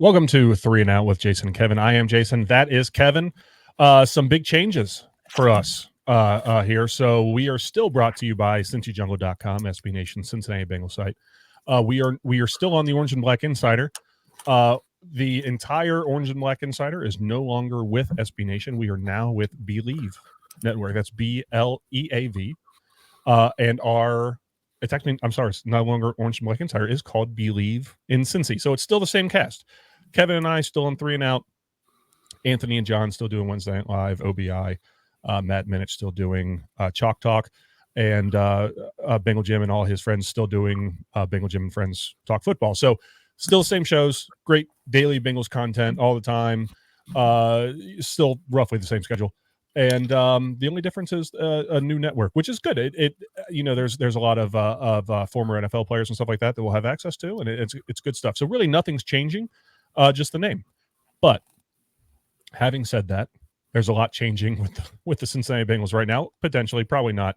Welcome to Three and Out with Jason and Kevin. I am Jason. That is Kevin. Some big changes for us here. So we are still brought to you by CincyJungle.com, SB Nation, Cincinnati Bengals site. We are still on the Orange and Black Insider. The entire Orange and Black Insider is no longer with SB Nation. We are now with Believe Network. That's BLEAV. And it's no longer Orange and Black Insider. It's called Believe in Cincy. So it's still the same cast. Kevin and I still on Three and Out. Anthony and John still doing Wednesday Night Live, OBI. Matt Minich still doing Chalk Talk. And Bengal Jim and all his friends still doing Bengal Jim and Friends Talk Football. So still the same shows. Great daily Bengals content all the time. Still roughly the same schedule. And the only difference is a new network, which is good. There's a lot of former NFL players and stuff like that we'll have access to, and it's good stuff. So really nothing's changing, just the name. But having said that, there's a lot changing with the Cincinnati Bengals right now. Potentially, probably not.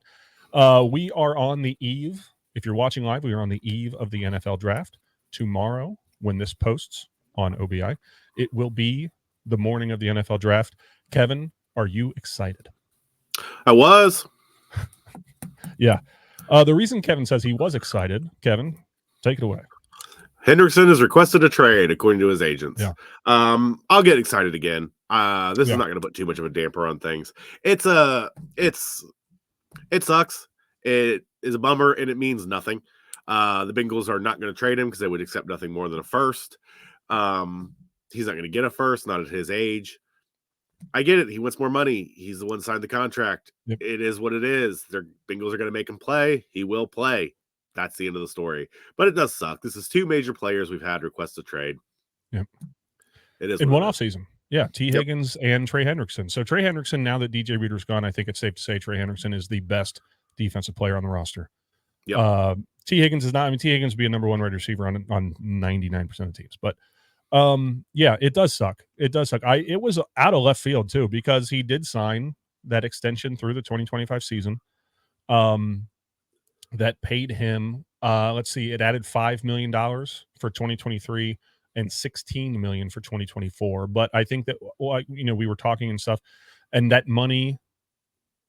We are on the eve. If you're watching live, we are on the eve of the NFL draft. Tomorrow, when this posts on OBI, it will be the morning of the NFL draft. Kevin, are you excited? I was. Yeah. The reason Kevin says he was excited, Kevin, take it away. Hendrickson has requested a trade, according to his agents. Yeah. I'll get excited again. This is not going to put too much of a damper on things. It sucks. It is a bummer, and it means nothing. The Bengals are not going to trade him because they would accept nothing more than a first. He's not going to get a first, not at his age. I get it. He wants more money. He's the one signed the contract. Yep. It is what it is. The Bengals are going to make him play. He will play. That's the end of the story. But it does suck. This is two major players we've had request a trade. Yep. It is in one offseason. Yeah, Higgins and Trey Hendrickson. So Trey Hendrickson, now that DJ Reader's gone, I think it's safe to say Trey Hendrickson is the best defensive player on the roster. Yep. Higgins is not. I mean, Higgins would be a number one wide receiver on 99% of teams. But yeah, it does suck. It does suck. It was out of left field too, because he did sign that extension through the 2025 season. That paid him, let's see, it added $5 million for 2023 and $16 million for 2024. But I think that, we were talking and stuff, and that money,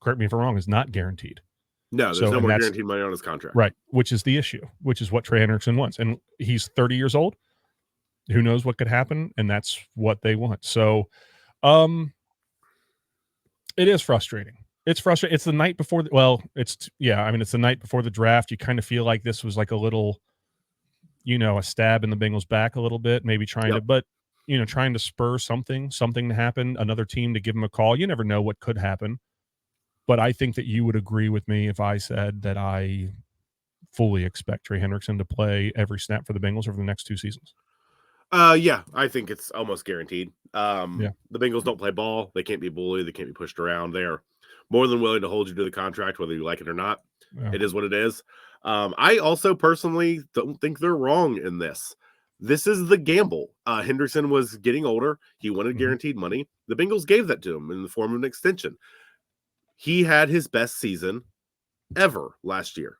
correct me if I'm wrong, is not guaranteed. No, there's no more guaranteed money on his contract. Right, which is the issue, which is what Trey Hendrickson wants. And he's 30 years old. Who knows what could happen, and that's what they want. So it is frustrating. It's frustrating. It's the night before it's the night before the draft. You kind of feel like this was like a little, a stab in the Bengals' back a little bit, maybe trying to spur something to happen, another team to give them a call. You never know what could happen. But I think that you would agree with me if I said that I fully expect Trey Hendrickson to play every snap for the Bengals over the next two seasons. Yeah, I think it's almost guaranteed. The Bengals don't play ball. They can't be bullied. They can't be pushed around. They are more than willing to hold you to the contract, whether you like it or not. Yeah. It is what it is. I also personally don't think they're wrong in this. This is the gamble. Hendrickson was getting older. He wanted guaranteed money. The Bengals gave that to him in the form of an extension. He had his best season ever last year,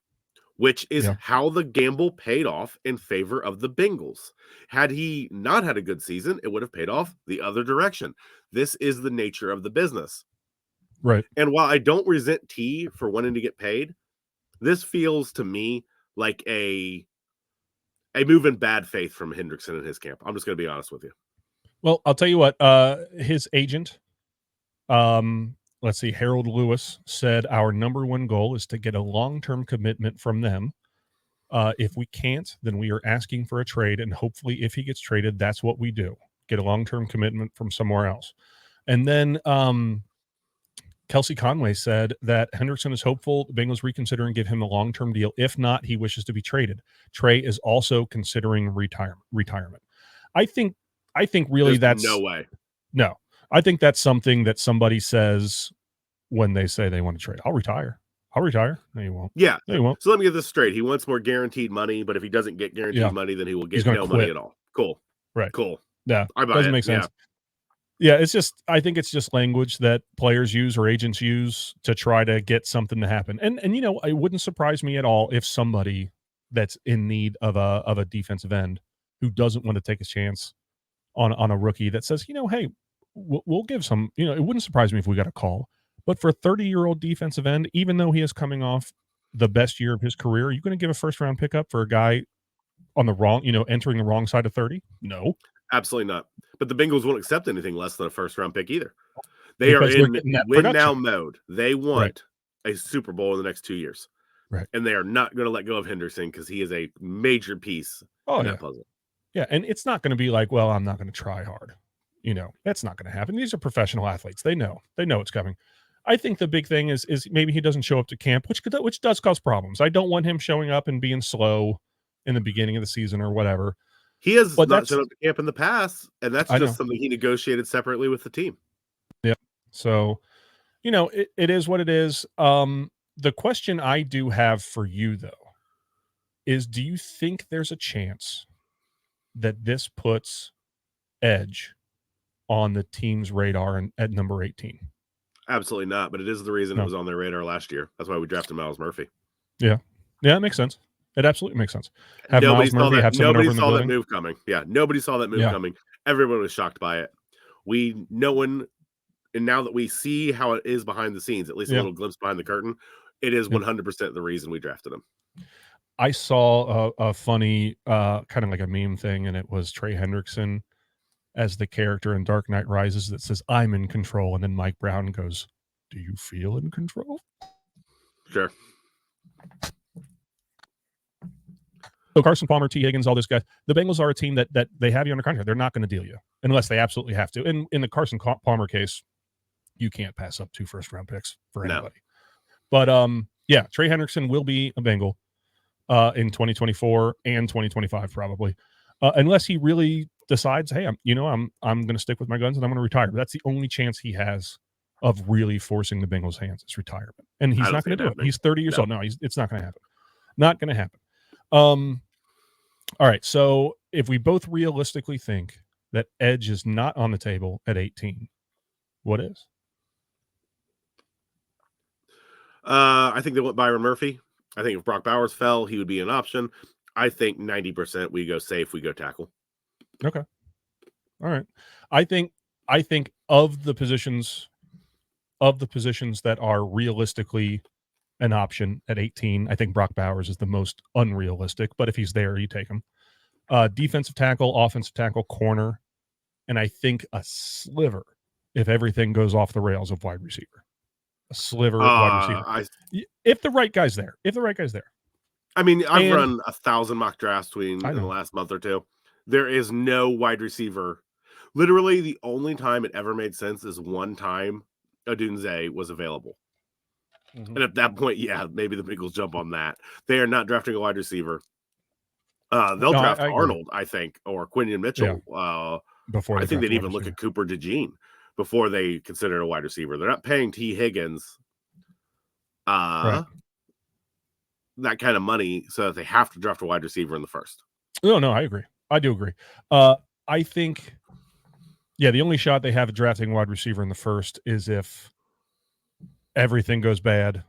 which is how the gamble paid off in favor of the Bengals. Had he not had a good season, it would have paid off the other direction. This is the nature of the business. Right. And while I don't resent T for wanting to get paid, this feels to me like a move in bad faith from Hendrickson and his camp. I'm just going to be honest with you. Well, I'll tell you what, his agent, let's see, Harold Lewis said our number one goal is to get a long-term commitment from them. If we can't, then we are asking for a trade, and hopefully if he gets traded, that's what we do. Get a long-term commitment from somewhere else. And then Kelsey Conway said that Hendrickson is hopeful the Bengals reconsider and give him a long-term deal. If not, he wishes to be traded. Trey is also considering retirement. I think really There's that's no way. No. I think that's something that somebody says when they say they want to trade. I'll retire. No, you won't. Yeah. No, you won't. So let me get this straight. He wants more guaranteed money, but if he doesn't get guaranteed money, then he will get no money at all. Cool. Right. Cool. Yeah. I buy Doesn't it. make sense. Yeah, I think it's just language that players use or agents use to try to get something to happen. And it wouldn't surprise me at all if somebody that's in need of a defensive end who doesn't want to take a chance on a rookie that says, hey, we'll give some. It wouldn't surprise me if we got a call. But for a 30-year-old defensive end, even though he is coming off the best year of his career, are you going to give a first-round pickup for a guy on the wrong, entering the wrong side of 30? No. Absolutely not. But the Bengals won't accept anything less than a first-round pick either. They Because are they're in getting that win-now production. mode. They want a Super Bowl in the next 2 years. Right. And they are not going to let go of Henderson because he is a major piece in that puzzle. Yeah, and it's not going to be like, well, I'm not going to try hard. That's not going to happen. These are professional athletes. They know it's coming. I think the big thing is maybe he doesn't show up to camp, which does cause problems. I don't want him showing up and being slow in the beginning of the season or whatever. He has not shown up to camp in the past, and that's just something he negotiated separately with the team. Yeah. So, it is what it is. The question I do have for you, though, is do you think there's a chance that this puts Edge on the team's radar at number 18? Absolutely not, but it is the reason it was on their radar last year. That's why we drafted Myles Murphy. Yeah, it makes sense. It absolutely makes sense. Nobody saw that move coming. Yeah, nobody saw that move coming. Everyone was shocked by it. And now that we see how it is behind the scenes, at least a little glimpse behind the curtain, it is 100% the reason we drafted him. I saw a funny, kind of like a meme thing, and it was Trey Hendrickson as the character in Dark Knight Rises that says, "I'm in control," and then Mike Brown goes, "Do you feel in control?" Sure. So Carson Palmer, T. Higgins, all this guys. The Bengals are a team that they have you under contract. They're not going to deal you unless they absolutely have to. And in the Carson Palmer case, you can't pass up 2 first-round picks for anybody. But Trey Hendrickson will be a Bengal in 2024 and 2025 probably, unless he really decides, hey, I'm going to stick with my guns and I'm going to retire. That's the only chance he has of really forcing the Bengals' hands is retirement, and he's not going to do it. He's 30 years old. No, it's not going to happen. Not going to happen. All right. So if we both realistically think that Edge is not on the table at 18, what is? I think they went Byron Murphy. I think if Brock Bowers fell, he would be an option. I think 90% we go safe, we go tackle. Okay. All right. I think of the positions that are realistically an option at 18, I think Brock Bowers is the most unrealistic, but if he's there, you take him. Defensive tackle, offensive tackle, corner, and I think a sliver if everything goes off the rails of wide receiver. A sliver wide receiver. If the right guy's there. I mean, I've run 1,000 mock drafts in the last month or two. There is no wide receiver. Literally, the only time it ever made sense is one time Odunze was available. Mm-hmm. And at that point, maybe the Bengals jump on that. They are not drafting a wide receiver. They'll draft Arnold, I think, or Quinion Mitchell. Yeah. Before I think they'd even look at Cooper DeJean before they consider a wide receiver. They're not paying T. Higgins that kind of money so that they have to draft a wide receiver in the first. No, I agree. I do agree. I think, the only shot they have at drafting wide receiver in the first is if everything goes bad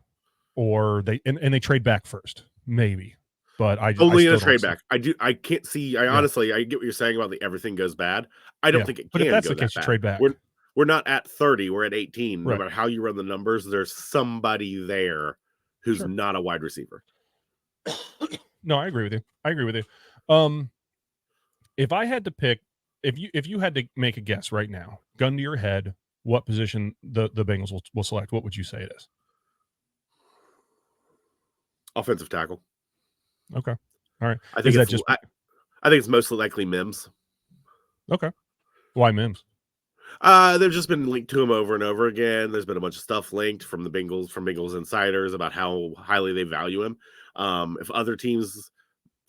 or they trade back first, maybe. But only in a trade back. I can't see. Honestly, I get what you're saying about the everything goes bad. I don't think it can. But if that's go the case, that you trade back. We're not at 30. We're at 18. No matter how you run the numbers, there's somebody there who's not a wide receiver. No, I agree with you. If I had to pick, if you had to make a guess right now, gun to your head, what position the Bengals will select, what would you say it is? Offensive tackle. Okay. All right. I think it's mostly likely Mims. Okay. Why Mims? They've just been linked to him over and over again. There's been a bunch of stuff linked from Bengals insiders about how highly they value him. If other teams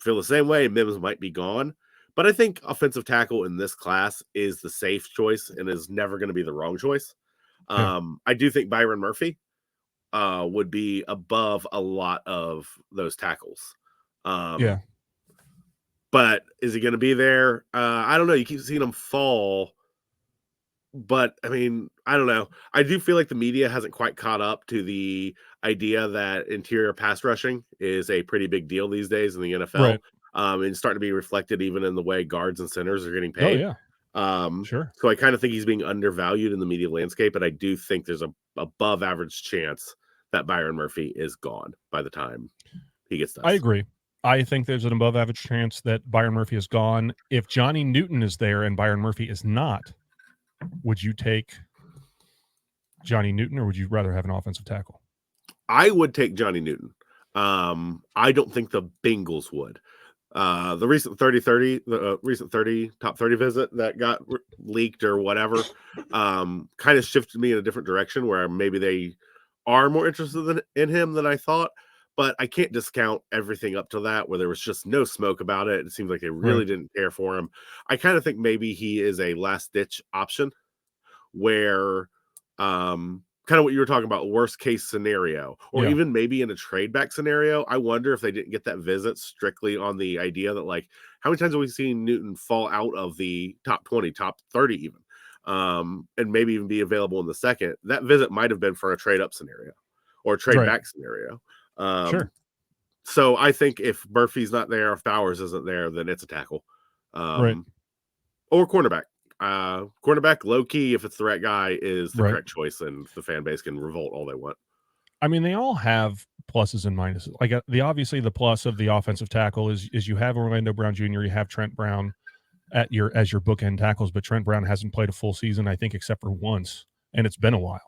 feel the same way, Mims might be gone. But I think offensive tackle in this class is the safe choice and is never going to be the wrong choice. I do think Byron Murphy would be above a lot of those tackles. But is he going to be there? I don't know. You keep seeing him fall. But, I mean, I don't know. I do feel like the media hasn't quite caught up to the idea that interior pass rushing is a pretty big deal these days in the NFL. Right. And starting to be reflected even in the way guards and centers are getting paid. Oh, Sure. So I kind of think he's being undervalued in the media landscape, and I do think there's a above average chance that Byron Murphy is gone by the time he gets done. I agree. I think there's an above average chance that Byron Murphy is gone. If Johnny Newton is there and Byron Murphy is not, would you take Johnny Newton or would you rather have an offensive tackle? I would take Johnny Newton. I don't think the Bengals would. The recent 30-30, the recent 30 top 30 visit that got leaked or whatever, kind of shifted me in a different direction where maybe they are more interested in him than I thought. But I can't discount everything up to that where there was just no smoke about it. It seems like they really didn't care for him. I kind of think maybe he is a last ditch option where kind of what you were talking about, worst case scenario, or even maybe in a trade back scenario. I wonder if they didn't get that visit strictly on the idea that, like, how many times have we seen Newton fall out of the top 20, top 30 even, and maybe even be available in the second? That visit might have been for a trade up scenario or a trade back scenario. Sure. So I think if Murphy's not there, if Bowers isn't there, then it's a tackle. Or cornerback. Cornerback, low key, if it's the right guy, is the correct choice, and the fan base can revolt all they want. I mean, they all have pluses and minuses. Like obviously the plus of the offensive tackle is you have Orlando Brown Jr., you have Trent Brown as your bookend tackles, but Trent Brown hasn't played a full season, I think, except for once, and it's been a while.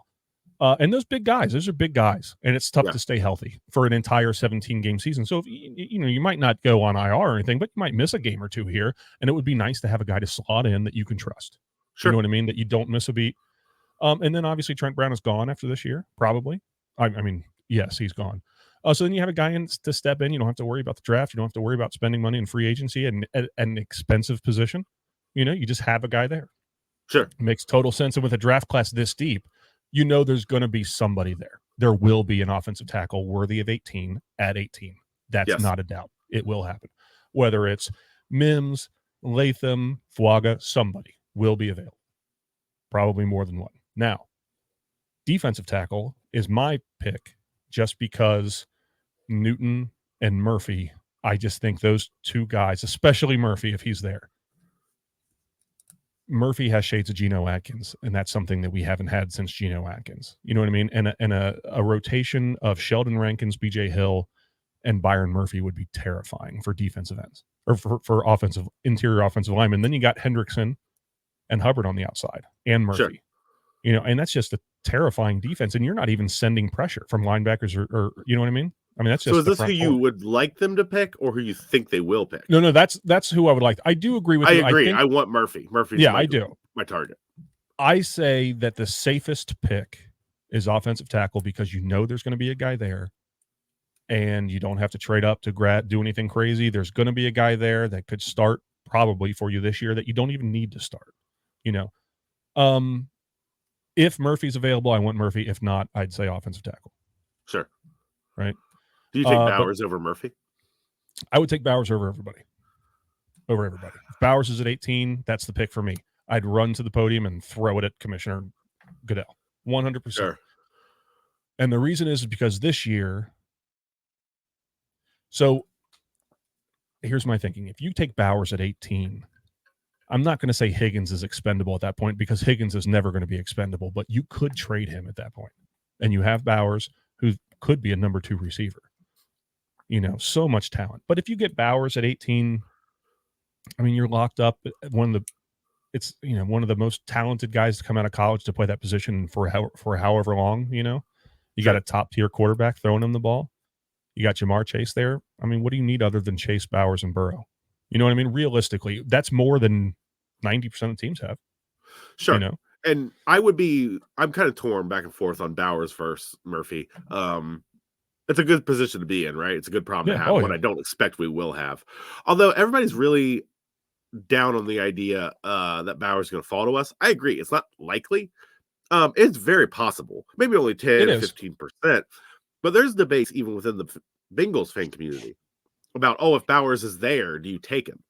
And those are big guys, and it's tough to stay healthy for an entire 17-game season. So, if, you might not go on IR or anything, but you might miss a game or two here, and it would be nice to have a guy to slot in that you can trust. Sure. You know what I mean? That you don't miss a beat. And then obviously Trent Brown is gone after this year, probably. I mean, yes, he's gone. So then you have a guy in to step in. You don't have to worry about the draft. You don't have to worry about spending money in free agency at an expensive position. You just have a guy there. Sure. It makes total sense. And with a draft class this deep, there's going to be somebody there. There will be an offensive tackle worthy of 18 at 18. That's not a doubt. It will happen. Whether it's Mims, Latham, Fuaga, somebody will be available. Probably more than one. Now, defensive tackle is my pick just because Newton and Murphy, I just think those two guys, especially Murphy if he's there, Murphy has shades of Geno Atkins, and that's something that we haven't had since Geno Atkins. You know what I mean? And a rotation of Sheldon Rankins, B.J. Hill, and Byron Murphy would be terrifying for defensive ends or for interior offensive linemen. Then you got Hendrickson and Hubbard on the outside and Murphy. Sure. And that's just a terrifying defense, and you're not even sending pressure from linebackers or you know what I mean? I mean, that's just so. Is this who you would like them to pick, or who you think they will pick? No, that's who I would like. I do agree with you. I agree. I want Murphy. Murphy's I do. My target. I say that the safest pick is offensive tackle because there's going to be a guy there, and you don't have to trade up to do anything crazy. There's going to be a guy there that could start probably for you this year that you don't even need to start. If Murphy's available, I want Murphy. If not, I'd say offensive tackle. Sure. Right. Do you take Bowers over Murphy? I would take Bowers over everybody. If Bowers is at 18, that's the pick for me. I'd run to the podium and throw it at Commissioner Goodell. 100%. Sure. And the reason is because this year, so here's my thinking. If you take Bowers at 18, I'm not going to say Higgins is expendable at that point because Higgins is never going to be expendable, but you could trade him at that point. And you have Bowers, who could be a number 2 receiver. So much talent. But if you get Bowers at 18, I mean, you're locked up at one of the most talented guys to come out of college to play that position for however long, You got a top-tier quarterback throwing him the ball. You got Jamar Chase there. I mean, what do you need other than Chase, Bowers, and Burrow? You know what I mean? Realistically, that's more than 90% of teams have. Sure. And I'm kind of torn back and forth on Bowers versus Murphy. It's a good position to be in, right? It's a good problem to have. One I don't expect we will have. Although everybody's really down on the idea that Bowers is going to fall to us. I agree. It's not likely. It's very possible. Maybe only 10, 15%. But there's debates even within the Bengals fan community about, if Bowers is there, do you take him?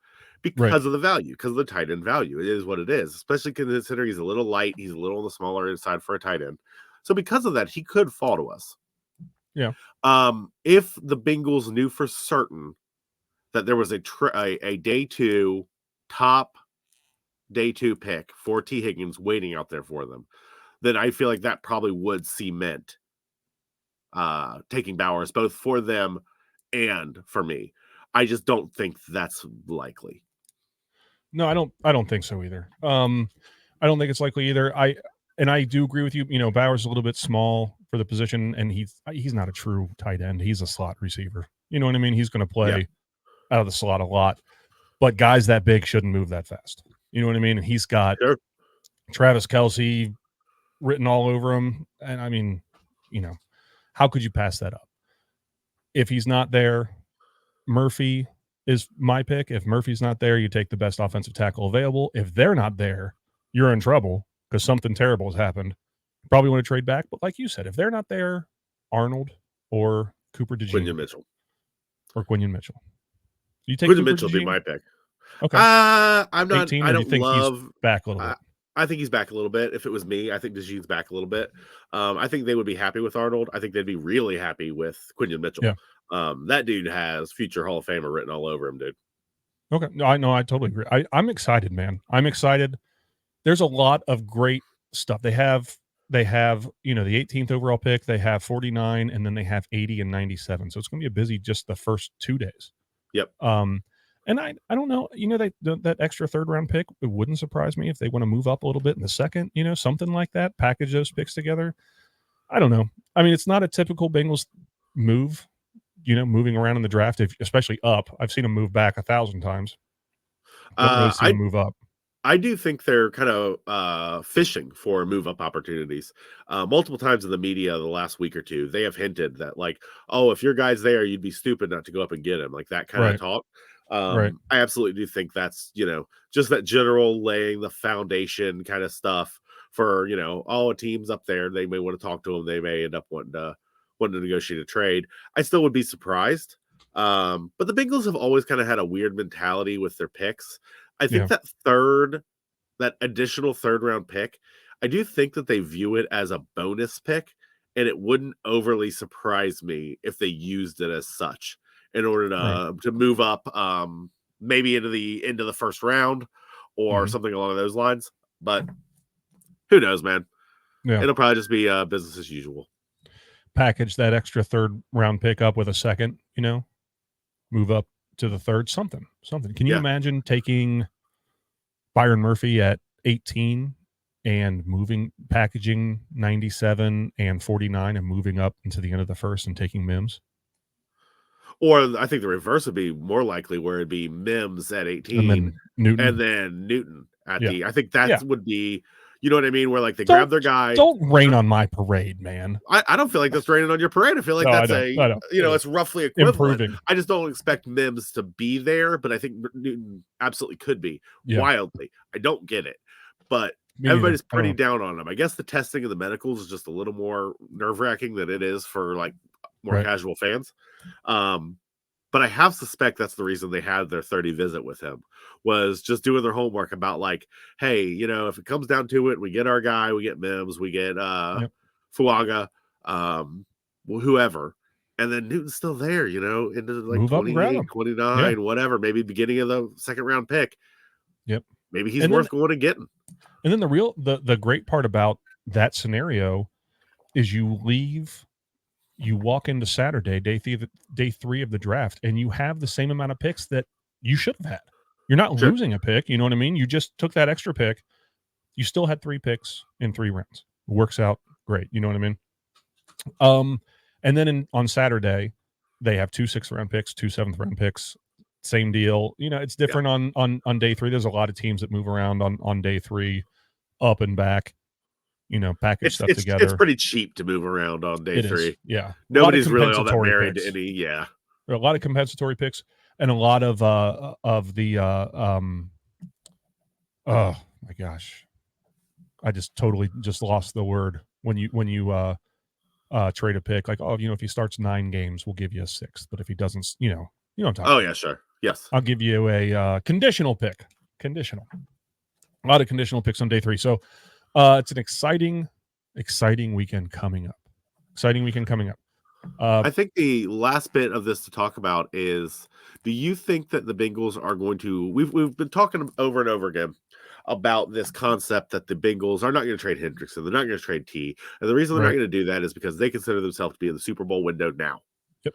Because of the value, because of the tight end value. It is what it is, especially considering he's a little light. He's a little on the smaller inside for a tight end. So because of that, he could fall to us. Yeah. If the Bengals knew for certain that there was a day 2 top day 2 pick for T. Higgins waiting out there for them, then I feel like that probably would cement taking Bowers both for them and for me. I just don't think that's likely. No, I don't think so either. I don't think it's likely either. I do agree with you. You know, Bowers is a little bit small for the position, and he's not a true tight end. He's a slot receiver. You know what I mean? He's going to play out of the slot a lot, but guys that big shouldn't move that fast. You know what I mean? And he's got Travis Kelce written all over him, and I mean, you know, how could you pass that up? If he's not there, Murphy is my pick. If Murphy's not there, you take the best offensive tackle available. If they're not there, you're in trouble because something terrible has happened. You probably want to trade back. But like you said, if they're not there, Arnold or Cooper DeJean. Quinyon Mitchell. Or Quinyon Mitchell. You take Quinyon Mitchell would be my pick. Okay. I'm not. 18, I don't think love. He's back a little bit. I think he's back a little bit. If it was me, I think DeJean's back a little bit. I think they would be happy with Arnold. I think they'd be really happy with Quinyon Mitchell. Yeah. That dude has future Hall of Famer written all over him, dude. Okay. No, I totally agree. I'm excited, man. I'm excited. There's a lot of great stuff. They have, you know, the 18th overall pick, they have 49, and then they have 80 and 97. So it's going to be a busy just the first 2 days. Yep. And I don't know, you know, that extra 3rd round pick, it wouldn't surprise me if they want to move up a little bit in the second, you know, something like that, package those picks together. I don't know. I mean, it's not a typical Bengals move, you know, moving around in the draft, especially up. I've seen them move back 1,000 times. Don't really see them move up. I do think they're kind of fishing for move-up opportunities. Multiple times in the media the last week or two, they have hinted that, like, oh, if your guy's there, you'd be stupid not to go up and get him, like that kind of talk. I absolutely do think that's, you know, just that general laying the foundation kind of stuff for, you know, all teams up there. They may want to talk to them. They may end up wanting to negotiate a trade. I still would be surprised. But the Bengals have always kind of had a weird mentality with their picks. I think that additional 3rd round pick, I do think that they view it as a bonus pick, and it wouldn't overly surprise me if they used it as such in order to move up, maybe into the 1st round or something along those lines. But who knows, man? Yeah. It'll probably just be business as usual. Package that extra 3rd round pick up with a 2nd, you know, move up to the 3rd, something. Can you imagine taking Byron Murphy at 18 and packaging 97 and 49 and moving up into the end of the 1st and taking Mims? Or I think the reverse would be more likely, where it'd be Mims at 18 and then Newton at the. I think that would be, you know what I mean? Where like they grab their guy. Don't rain on my parade, man. I don't feel like that's raining on your parade. I feel like that's it's roughly equivalent. Improving. I just don't expect Mims to be there, but I think Newton absolutely could be wildly. I don't get it, but everybody's pretty down on him. I guess the testing and the medicals is just a little more nerve-wracking than it is for like more casual fans. But I have suspect that's the reason they had their 30 visit with him, was just doing their homework about like, hey, you know, if it comes down to it, we get our guy, we get Mims, we get Fuaga, whoever. And then Newton's still there, you know, into like 28, 29, whatever, maybe beginning of the 2nd round pick. Yep. Maybe he's worth going and getting. And then the great part about that scenario is you walk into Saturday, day 3 of the draft, and you have the same amount of picks that you should have had. You're not losing a pick. You know what I mean? You just took that extra pick. You still had 3 picks in 3 rounds. It works out great. You know what I mean? And then on Saturday, they have 2 6th round picks, 2 7th round picks. Same deal. You know, it's different on day 3. There's a lot of teams that move around on day 3, up and back. You know, package stuff together. It's pretty cheap to move around on day 3. Yeah. Nobody's really all that married to any. Yeah. There are a lot of compensatory picks and a lot of the oh my gosh. I just totally lost the word when you trade a pick, like, oh, you know, if he starts 9 games, we'll give you a 6th. But if he doesn't, you know what I'm talking about. Yeah, sure. Yes. I'll give you a conditional pick. Conditional. A lot of conditional picks on day 3. So it's an exciting weekend coming up. I think the last bit of this to talk about is, do you think that the Bengals are going to, we've been talking over and over again about this concept that the Bengals are not going to trade Hendrickson. They're not going to trade T. And the reason they're not Right. going to do that is because they consider themselves to be in the Super Bowl window now. Yep.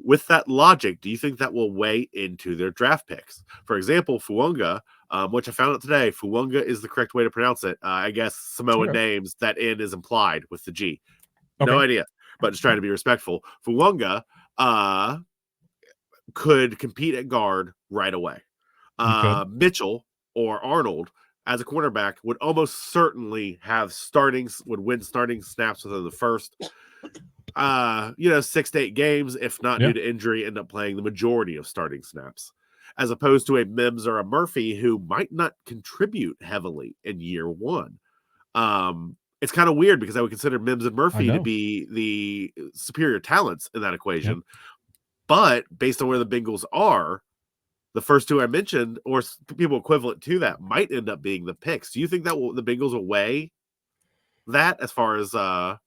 With that logic, do you think that will weigh into their draft picks? For example, Fuonga, which I found out today, Fuonga is the correct way to pronounce it. I guess Samoan names, that N is implied with the G. No idea, but just trying to be respectful. Fuonga could compete at guard right away. Mitchell or Arnold as a cornerback would almost certainly would win starting snaps within the first 6 to 8 games, if not due to injury, end up playing the majority of starting snaps, as opposed to a Mims or a Murphy who might not contribute heavily in year one. It's kind of weird because I would consider Mims and Murphy to be the superior talents in that equation. But based on where the Bengals are, the first two I mentioned, or people equivalent to that, might end up being the picks. Do you think that the Bengals will weigh that as far as I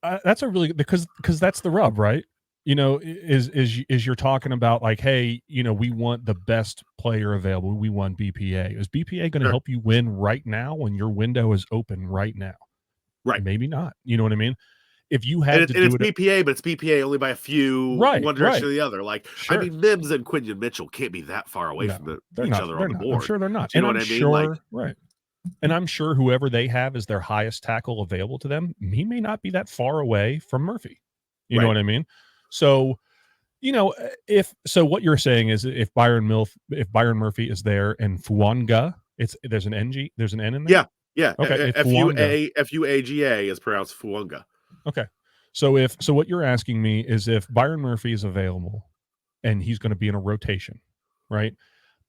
that's a really, because that's the rub, right? Is you're talking about like, hey, we want the best player available. We want BPA. Is BPA going to help you win right now when your window is open right now? Right. Maybe not. You know what I mean? If you had to do it's BPA, but it's BPA only by a few, one direction or the other. Like, I mean, Mims and Quinton Mitchell can't be that far away from each other on the board. I'm sure they're not. Do you know what I mean? Like, right. And I'm sure whoever they have as their highest tackle available to them, he may not be that far away from Murphy. You know what I mean? So, what you're saying is if Byron Murphy is there and Fuanga, there's an N in there? Yeah. Okay. Fuaga is pronounced Fuanga. Okay. So what you're asking me is if Byron Murphy is available and he's going to be in a rotation, right?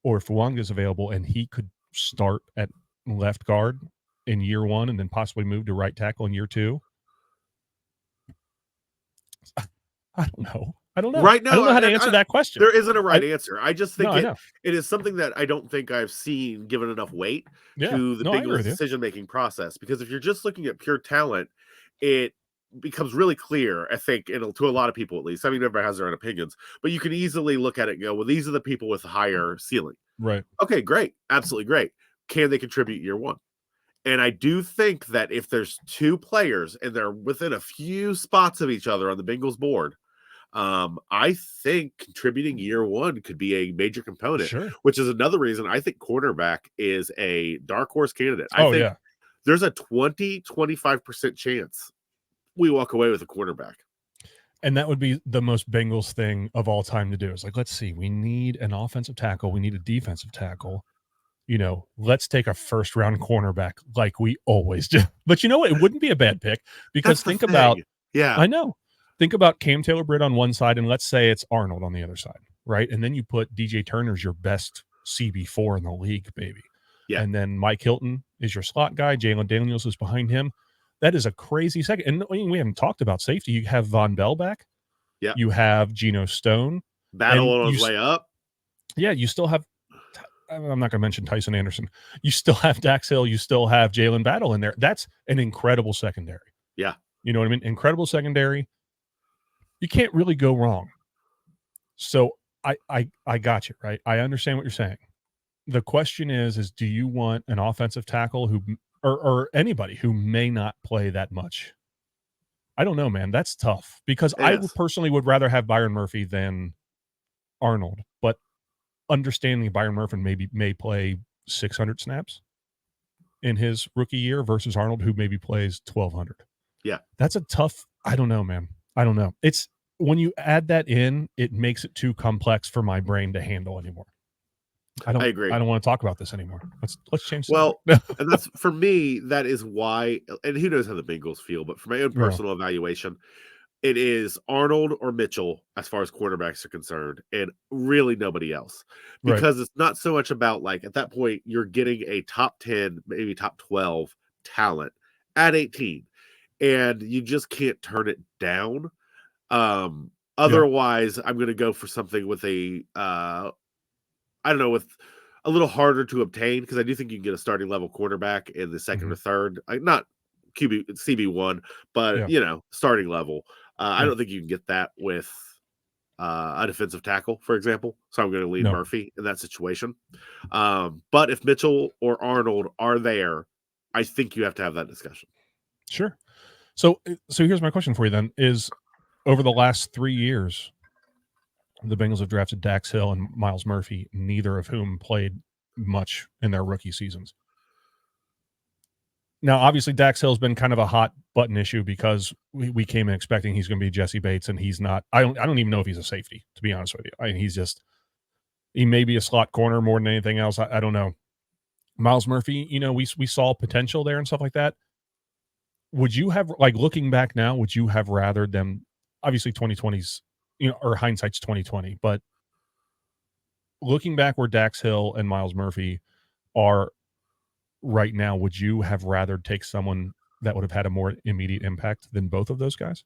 Or if Fuanga is available and he could start at left guard in year one and then possibly move to right tackle in year two. I don't know. Right now, I don't know how to answer that question. There isn't a right answer. I just think it is something that I don't think I've seen given enough weight to the Bengals' decision-making process. Because if you're just looking at pure talent, it becomes really clear, I think, to a lot of people at least. I mean, everybody has their own opinions, but you can easily look at it and go, well, these are the people with a higher ceiling. Right. Okay, great. Absolutely great. Can they contribute year one? And I do think that if there's two players and they're within a few spots of each other on the Bengals board, I think contributing year one could be a major component, which is another reason I think cornerback is a dark horse candidate. I think there's a 20-25% chance we walk away with a cornerback. And that would be the most Bengals thing of all time to do. It's like, let's see, we need an offensive tackle. We need a defensive tackle. Let's take a first round cornerback like we always do. But you know what? It wouldn't be a bad pick because think about Cam Taylor-Britt on one side, and let's say it's Arnold on the other side, right? And then you put DJ Turner's your best CB4 in the league, maybe. Yeah. And then Mike Hilton is your slot guy. Jalen Daniels is behind him. That is a crazy second. And we haven't talked about safety. You have Von Bell back. Yeah. You have Geno Stone. Battle on his way up. Yeah, you still have I'm not going to mention Tyson Anderson. You still have Dax Hill. You still have Jalen Battle in there. That's an incredible secondary. Yeah. You know what I mean? Incredible secondary. You can't really go wrong. So I got you, right? I understand what you're saying. The question is do you want an offensive tackle who or anybody who may not play that much? I don't know, man. That's tough because I personally would rather have Byron Murphy than Arnold, but understanding Byron Murphy may play 600 snaps in his rookie year versus Arnold, who maybe plays 1,200. Yeah. That's a tough, I don't know, man. I don't know. It's when you add that in, it makes it too complex for my brain to handle anymore. I agree. I don't want to talk about this anymore. Let's change. Well, and that's for me, that is why, and who knows how the Bengals feel, but for my own personal evaluation, it is Arnold or Mitchell as far as quarterbacks are concerned, and really nobody else. Because it's not so much about, like, at that point, you're getting a top 10, maybe top 12 talent at 18, and you just can't turn it down. Otherwise, I'm going to go for something with with a little harder to obtain, because I do think you can get a starting level quarterback in the second or third, not CB1, but starting level. I don't think you can get that with a defensive tackle, for example. So I'm going to lean No. Murphy in that situation. But if Mitchell or Arnold are there, I think you have to have that discussion. Sure. So here's my question for you then is over the last 3 years, the Bengals have drafted Dax Hill and Myles Murphy, neither of whom played much in their rookie seasons. Now, obviously, Dax Hill's been kind of a hot button issue because we came in expecting he's going to be Jesse Bates, and he's not. I don't even know if he's a safety, to be honest with you. I mean, he may be a slot corner more than anything else. I don't know. Myles Murphy, we saw potential there and stuff like that. Would you have, like, looking back now, would you have rather them? Obviously, 2020's, or hindsight's 2020, but looking back where Dax Hill and Myles Murphy are right now, would you have rather take someone that would have had a more immediate impact than both of those guys?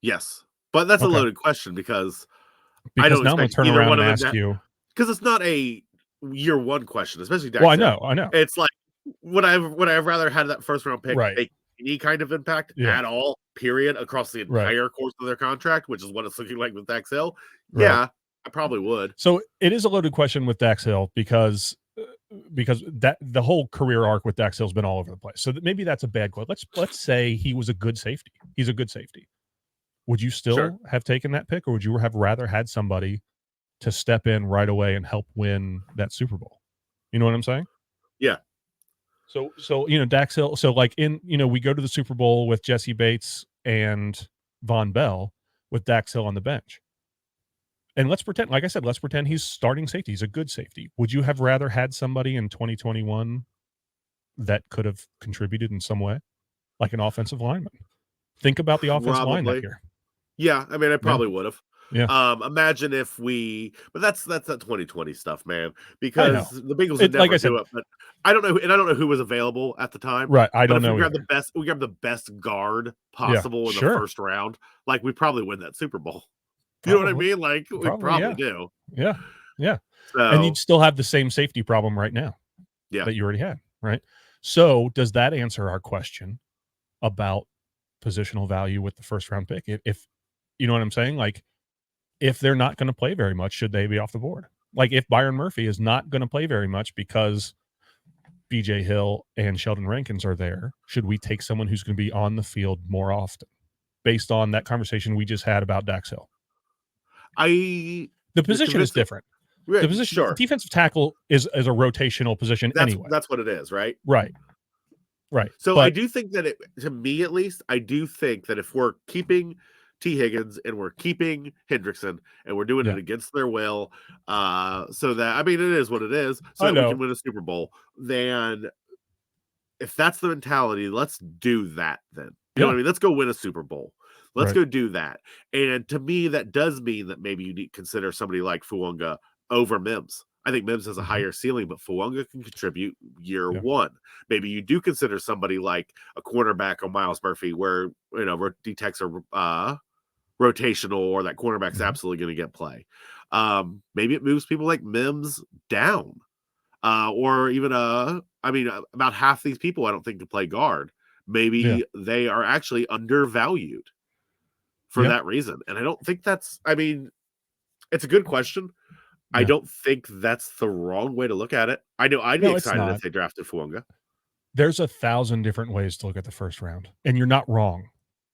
Yes, but that's a loaded question because I don't now I'm going expect to turn either around one and of them ask you. because it's not a year one question, especially Dax Well, I Hill. know. It's like would I have rather had that first round pick Right. make any kind of impact Yeah. at all, period, across the Right. entire course of their contract, which is what it's looking like with Dax Hill? Right. Yeah, I probably would. So it is a loaded question with Dax Hill because that the whole career arc with Dax Hill's been all over the place. So maybe that's a bad quote. Let's say he was a good safety. He's a good safety. Would you still have taken that pick, or would you have rather had somebody to step in right away and help win that Super Bowl? You know what I'm saying? Yeah. So Dax Hill. So like we go to the Super Bowl with Jesse Bates and Von Bell with Dax Hill on the bench. And let's pretend, like I said, he's starting safety. He's a good safety. Would you have rather had somebody in 2021 that could have contributed in some way, like an offensive lineman? Think about the offensive line that year. Yeah, I mean, I probably would have. Yeah. Imagine if but that's that 2020 stuff, man. Because the Bengals would never like I said, do it. But I don't know who was available at the time. Right, I don't know. We grab the best guard possible in the first round. Like we probably win that Super Bowl. You know what I mean? Like we probably do. Yeah, yeah. So, and you'd still have the same safety problem right now. Yeah, that you already had. Right. So does that answer our question about positional value with the first round pick? If you know what I'm saying, like if they're not going to play very much, should they be off the board? Like if Byron Murphy is not going to play very much because BJ Hill and Sheldon Rankins are there, should we take someone who's going to be on the field more often based on that conversation we just had about Dax Hill? The position is different. Right, the position, defensive tackle is a rotational position anyway. That's what it is, right? Right. So I do think that to me at least, I do think that if we're keeping T. Higgins and we're keeping Hendrickson and we're doing it against their will, so that, I mean, it is what it is, so that we can win a Super Bowl, then if that's the mentality, let's do that then. You know what I mean? Let's go win a Super Bowl. Let's go do that. And to me, that does mean that maybe you need to consider somebody like Fuanga over Mims. I think Mims has a higher ceiling, but Fuanga can contribute year one. Maybe you do consider somebody like a cornerback on Myles Murphy, where D-techs are rotational, or that cornerback's absolutely going to get play. Maybe it moves people like Mims down, or even about half these people I don't think can play guard. Maybe they are actually undervalued for that reason, and I don't think that's. I mean, it's a good question. I don't think that's the wrong way to look at it. I know I'd be excited if they drafted Fuanga. There's 1,000 different ways to look at the first round, and you're not wrong.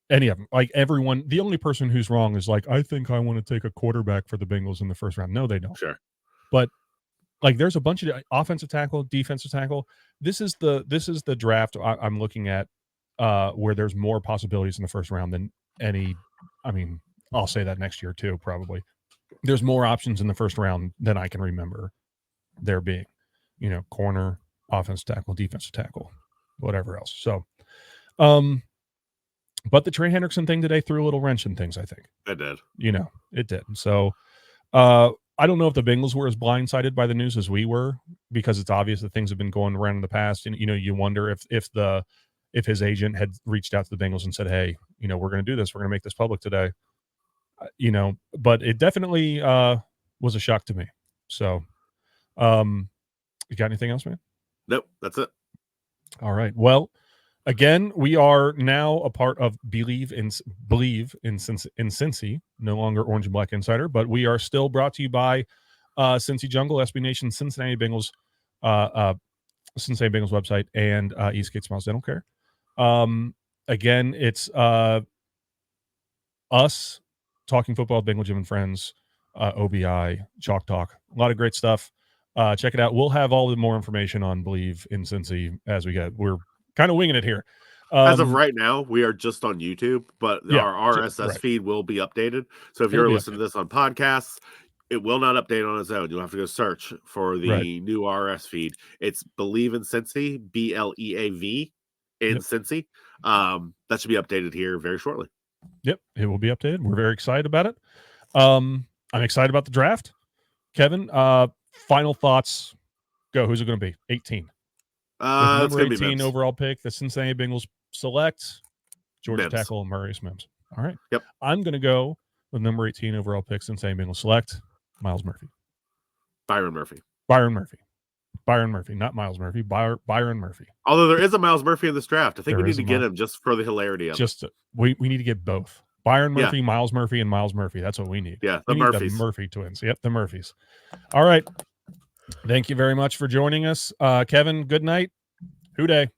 Any of them. Like everyone, the only person who's wrong is like, I think I want to take a quarterback for the Bengals in the first round. No, they don't. Sure. But like there's a bunch of offensive tackle, defensive tackle. This is the draft I'm looking at where there's more possibilities in the first round than any. I mean, I'll say that next year too, probably. There's more options in the first round than I can remember there being, corner, offensive tackle, defensive tackle, whatever else. So, but the Trey Hendrickson thing today threw a little wrench in things, I think. It did. It did. So, I don't know if the Bengals were as blindsided by the news as we were, because it's obvious that things have been going around in the past. And, you wonder if his agent had reached out to the Bengals and said, hey, we're going to do this. We're going to make this public today. But it definitely was a shock to me. So, you got anything else, man? Nope, that's it. All right. Well, Again, we are now a part of Believe in Cincy, no longer Orange and Black Insider, but we are still brought to you by Cincy Jungle, SB Nation, Cincinnati Bengals website, and Eastgate Smiles Dental Care. Again, it's us talking football, Bengal Gym and Friends, OBI, Chalk Talk, a lot of great stuff. Check it out. We'll have all the more information on Believe in Cincy as we get. We're kind of winging it here. As of right now, we are just on YouTube, but our RSS right. feed will be updated. So if you're listening to this on podcasts, it will not update on its own. You'll have to go search for the new RS feed. It's Believe in Cincy, BLEAV in Cincy. That should be updated here very shortly. Yep, it will be updated. We're very excited about it. I'm excited about the draft. Kevin, final thoughts. Go. Who's it going to be? 18. With number 18 overall pick, the Cincinnati Bengals select Georgia tackle Maurice Mims. All right. Yep. I'm going to go with number 18 overall pick, Cincinnati Bengals select Myles Murphy. Byron Murphy. Not Myles Murphy. Byron Murphy. Although there is a Myles Murphy in this draft. I think we need to get him just for the hilarity of it. We need to get both. Byron Murphy, Myles Murphy, and Myles Murphy. That's what we need. Yeah, we need the Murphy twins. Yep, the Murphys. All right. Thank you very much for joining us. Kevin, good night. Who day?